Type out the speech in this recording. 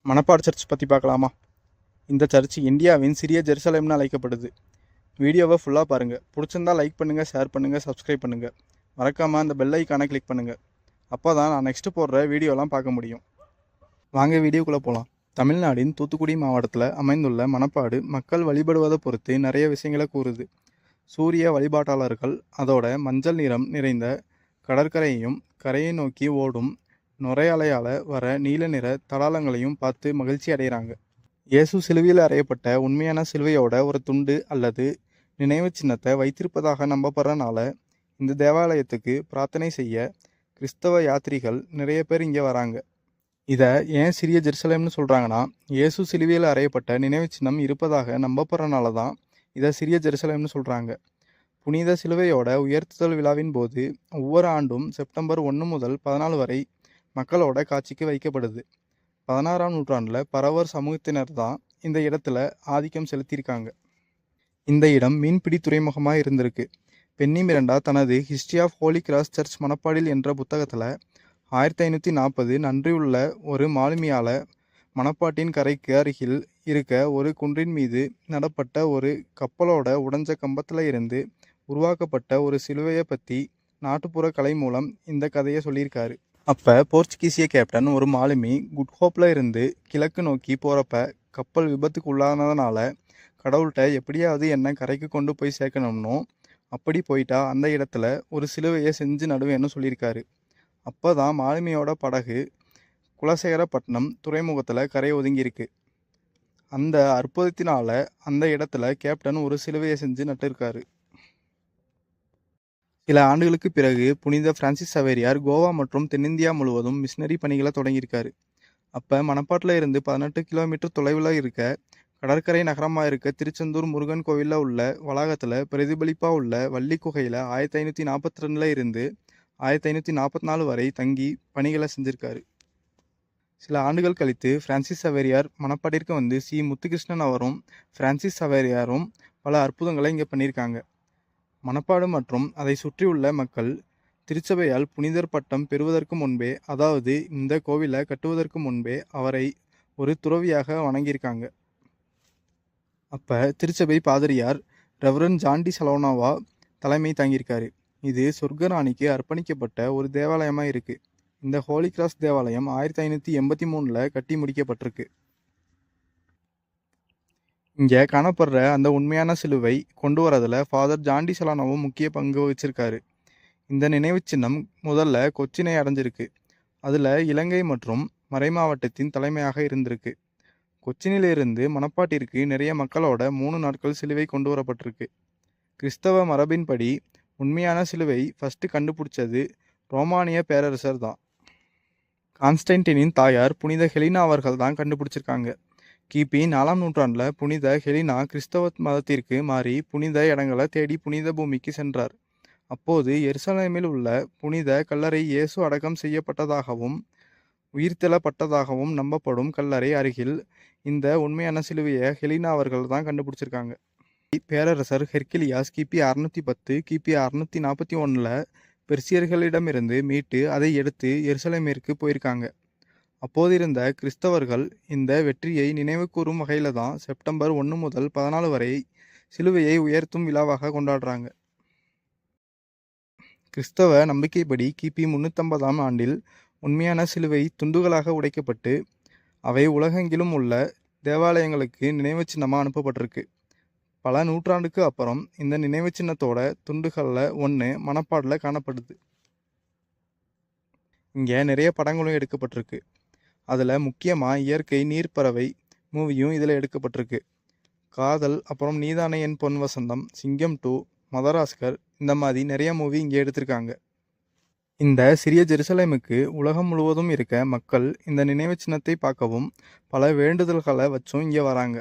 Manapad search பற்றி பார்க்கலாமா? இந்த சர்ச் இந்தியாவின் சிறிய ஜெருசலேம்னு அழைக்கப்படுது. வீடியோவை ஃபுல்லாக பாருங்கள். பிடிச்சிருந்தா லைக் பண்ணுங்கள், ஷேர் பண்ணுங்கள், சப்ஸ்கிரைப் பண்ணுங்கள். மறக்காமல் அந்த பெல் ஐக்கானை கிளிக் பண்ணுங்கள். அப்போ தான் நான் நெக்ஸ்ட்டு போடுற வீடியோலாம் பார்க்க முடியும். வாங்க வீடியோக்குள்ளே போகலாம். தமிழ்நாட்டின் தூத்துக்குடி மாவட்டத்தில் அமைந்துள்ள மணப்பாடு மக்கள் வழிபடுவதை பொறுத்து நிறைய விஷயங்களை கூறுது. சூரிய வழிபாட்டாளர்கள் அதோட மஞ்சள் நிறம் நிறைந்த கடற்கரையையும் கரையை நோக்கி ஓடும் நுரையலையால் வர நீல நிற தடாலங்களையும் பார்த்து மகிழ்ச்சி அடைகிறாங்க. இயேசு சிலுவையில் அறையப்பட்ட உண்மையான சிலுவையோட ஒரு துண்டு அல்லது நினைவு சின்னத்தை வைத்திருப்பதாக நம்பப்படுறனால இந்த தேவாலயத்துக்கு பிரார்த்தனை செய்ய கிறிஸ்தவ யாத்திரிகள் நிறைய பேர் இங்கே வராங்க. இதை ஏன் சிறிய ஜெருசலேம்னு சொல்கிறாங்கன்னா, இயேசு சிலுவையில் அறையப்பட்ட நினைவு சின்னம் இருப்பதாக நம்பப்படுறனால தான் இதை சிறிய ஜெருசலேம்னு சொல்கிறாங்க. புனித சிலுவையோட உயர்த்துதல் விழாவின் போது ஒவ்வொரு ஆண்டும் செப்டம்பர் 1 முதல் 14 வரை மக்களோட காட்சிக்கு வைக்கப்படுது. 16ஆம் நூற்றாண்டில் பரவர் சமூகத்தினர் தான் இந்த இடத்துல ஆதிக்கம் செலுத்தியிருக்காங்க. இந்த இடம் மீன்பிடி துறைமுகமாக இருந்திருக்கு. பென்னி மிரண்டா தனது history of holy cross church மணப்பாடில் என்ற புத்தகத்தில் 1540 நன்றியுள்ள ஒரு மாலுமியால் மணப்பாட்டின் கரைக்கு அருகில் இருக்க ஒரு குன்றின் மீது நடப்பட்ட ஒரு கப்பலோட உடைஞ்ச கம்பத்தில் இருந்து உருவாக்கப்பட்ட ஒரு சிலுவையை பற்றி நாட்டுப்புற கலை மூலம் இந்த கதையை சொல்லியிருக்காரு. அப்போ போர்ச்சுகீசிய கேப்டன் ஒரு மாலுமி குட் ஹோப்பில் இருந்து கிழக்கு நோக்கி போகிறப்ப கப்பல் விபத்துக்கு உள்ளானதுனால கடவுள்கிட்ட எப்படியாவது என்னை கரைக்கு கொண்டு போய் சேர்க்கணும்னோ அப்படி போயிட்டா அந்த இடத்துல ஒரு சிலுவையை செஞ்சு நடுவேன்னு சொல்லியிருக்காரு. அப்போ தான் மாலுமியோட படகு குலசேகரப்பட்டினம் துறைமுகத்தில் கரை ஒதுங்கியிருக்கு. அந்த அற்புதத்தினால அந்த இடத்துல கேப்டன் ஒரு சிலுவையை செஞ்சு நட்டிருக்காரு. சில ஆண்டுகளுக்கு பிறகு புனித பிரான்சிஸ் சவேரியார் கோவா மற்றும் தென்னிந்தியா முழுவதும் மிஷினரி பணிகளை தொடங்கியிருக்காரு. அப்போ மணப்பாட்டில் இருந்து 18 கிலோமீட்டர் தொலைவில் இருக்க கடற்கரை நகரமாக இருக்க திருச்செந்தூர் முருகன் கோவிலில் உள்ள வளாகத்தில் பிரதிபலிப்பாக உள்ள வள்ளி குகையில் 1542 இருந்து 1544 வரை தங்கி பணிகளை செஞ்சிருக்காரு. சில ஆண்டுகள் கழித்து பிரான்சிஸ் சவேரியார் மணப்பாட்டிற்கு வந்து சி முத்துகிருஷ்ணன் அவரும் பிரான்சிஸ் சவேரியாரும் பல அற்புதங்களை இங்கே பண்ணியிருக்காங்க. மணப்பாடு மற்றும் அதை சுற்றியுள்ள மக்கள் திருச்சபையால் புனிதர் பட்டம் பெறுவதற்கு முன்பே, அதாவது இந்த கோவிலை கட்டுவதற்கு முன்பே அவரை ஒரு துறவியாக வணங்கியிருக்காங்க. அப்போ திருச்சபை பாதிரியார் ரெவரண்ட் ஜான் டி சலோனாவா தலைமை தாங்கியிருக்காரு. இது சொர்க்கராணிக்கு அர்ப்பணிக்கப்பட்ட ஒரு தேவாலயமாக இருக்குது. இந்த ஹோலி கிராஸ் தேவாலயம் 1583 கட்டி முடிக்கப்பட்டிருக்கு. இங்கே காணப்படுற அந்த உண்மையான சிலுவை கொண்டு வரதில் ஃபாதர் ஜான் டி சலோனாவும் முக்கிய பங்கு வகிச்சிருக்காரு. இந்த நினைவு சின்னம் முதல்ல கொச்சினை அடைஞ்சிருக்கு. அதில் இலங்கை மற்றும் மறைமாவட்டத்தின் தலைமையாக இருந்திருக்கு. கொச்சினிலிருந்து மணப்பாட்டிற்கு நிறைய மக்களோட 3 நாட்கள் சிலுவை கொண்டு வரப்பட்டிருக்கு. கிறிஸ்தவ மரபின்படி உண்மையான சிலுவை ஃபஸ்ட்டு கண்டுபிடிச்சது ரோமானிய பேரரசர் தான். கான்ஸ்டன்டைனின் தாயார் புனித ஹெலினா அவர்கள் தான் கண்டுபிடிச்சிருக்காங்க. கிபி 4ஆம் நூற்றாண்டில் புனித ஹெலினா கிறிஸ்தவ மதத்திற்கு மாறி புனித இடங்களை தேடி புனித பூமிக்கு சென்றார். அப்போது எருசலேமில் உள்ள புனித கல்லறை இயேசு அடக்கம் செய்யப்பட்டதாகவும் உயிர்த்தெழப்பட்டதாகவும் நம்பப்படும் கல்லறை அருகில் இந்த உண்மையான சிலுவையை ஹெலினா அவர்கள் தான் கண்டுபிடிச்சிருக்காங்க. பேரரசர் ஹெர்கிலியாஸ் கிபி 610 கிபி 641 பெர்சியர்களிடமிருந்து மீட்டு அதை எடுத்து எருசலேமிற்கு போயிருக்காங்க. அப்போது இருந்த கிறிஸ்தவர்கள் இந்த வெற்றியை நினைவு கூறும் வகையில் தான் செப்டம்பர் 1 முதல் 14 வரை சிலுவையை உயர்த்தும் விழாவாக கொண்டாடுறாங்க. கிறிஸ்தவ நம்பிக்கைப்படி கிபி 350ஆம் ஆண்டில் உண்மையான சிலுவை துண்டுகளாக உடைக்கப்பட்டு அவை உலகெங்கிலும் உள்ள தேவாலயங்களுக்கு நினைவு சின்னமாக அனுப்பப்பட்டிருக்கு. பல நூற்றாண்டுக்கு அப்புறம் இந்த நினைவு சின்னத்தோட துண்டுகளில் ஒன்று மணப்பாடில் காணப்படுது. இங்கே நிறைய படங்களும் எடுக்கப்பட்டிருக்கு. அதில் முக்கியமாக இயற்கை நீர்ப்பறவை மூவியும் இதில் எடுக்கப்பட்டிருக்கு. காதல், அப்புறம் நீதானே என் பொன் வசந்தம், சிங்கம் 2, மதராஸ்கர், இந்த மாதிரி நிறைய மூவி இங்கே எடுத்திருக்காங்க. இந்த சிறிய ஜெருசலேமுக்கு உலகம் முழுவதும் இருக்க மக்கள் இந்த நினைவு சின்னத்தை பார்க்கவும் பல வேண்டுதல்களை வச்சும் இங்கே வராங்க.